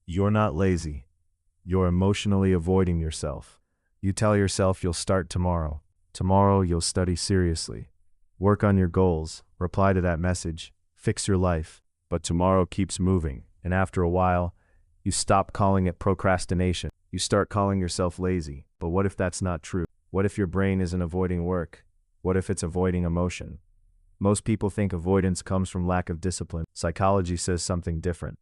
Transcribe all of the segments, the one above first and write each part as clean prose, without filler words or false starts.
You're not lazy. You're emotionally avoiding yourself. You tell yourself you'll start tomorrow. Tomorrow you'll study seriously. Work on your goals, reply to that message, fix your life. But tomorrow keeps moving, and after a while, you stop calling it procrastination. You start calling yourself lazy. But what if that's not true? What if your brain isn't avoiding work? What if it's avoiding emotion? Most people think avoidance comes from lack of discipline. Psychology says something different.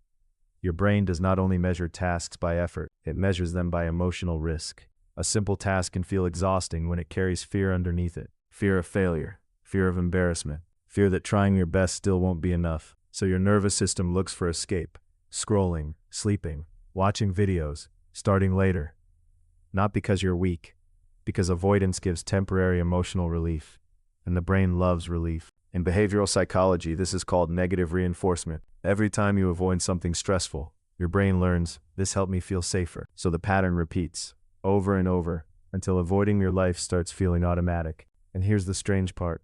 Your brain does not only measure tasks by effort, it measures them by emotional risk. A simple task can feel exhausting when it carries fear underneath it. Fear of failure, fear of embarrassment, fear that trying your best still won't be enough. So your nervous system looks for escape, scrolling, sleeping, watching videos, starting later. Not because you're weak, because avoidance gives temporary emotional relief, and the brain loves relief. In behavioral psychology, this is called negative reinforcement. Every time you avoid something stressful, your brain learns, this helped me feel safer. So the pattern repeats, over and over, until avoiding your life starts feeling automatic. And here's the strange part.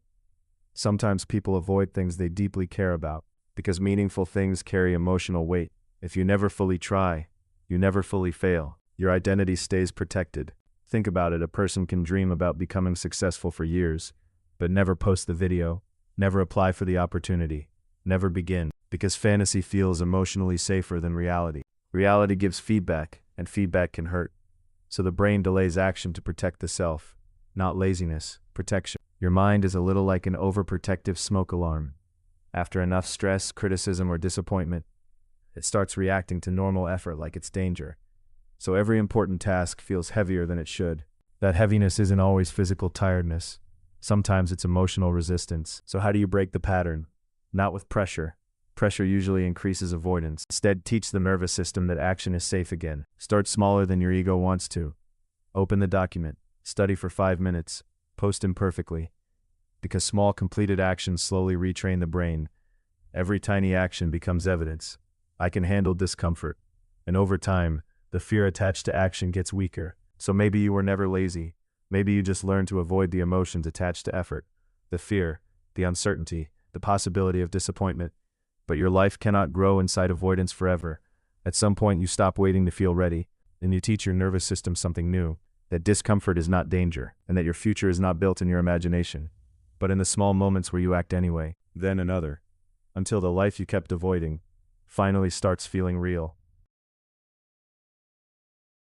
Sometimes people avoid things they deeply care about, because meaningful things carry emotional weight. If you never fully try, you never fully fail. Your identity stays protected. Think about it, a person can dream about becoming successful for years, but never post the video, never apply for the opportunity, never begin, because fantasy feels emotionally safer than reality. Reality gives feedback, and feedback can hurt. So the brain delays action to protect the self, not laziness, protection. Your mind is a little like an overprotective smoke alarm. After enough stress, criticism, or disappointment, it starts reacting to normal effort like it's danger. So every important task feels heavier than it should. That heaviness isn't always physical tiredness. Sometimes it's emotional resistance. So how do you break the pattern? Not with pressure. Pressure usually increases avoidance. Instead, teach the nervous system that action is safe again. Start smaller than your ego wants to. Open the document. Study for 5 minutes. Post imperfectly. Because small completed actions slowly retrain the brain. Every tiny action becomes evidence. I can handle discomfort. And over time, the fear attached to action gets weaker. So maybe you were never lazy. Maybe you just learned to avoid the emotions attached to effort. The fear, the uncertainty, the possibility of disappointment. But your life cannot grow inside avoidance forever. At some point you stop waiting to feel ready, and you teach your nervous system something new. That discomfort is not danger, and that your future is not built in your imagination, but in the small moments where you act anyway, then another, until the life you kept avoiding finally starts feeling real.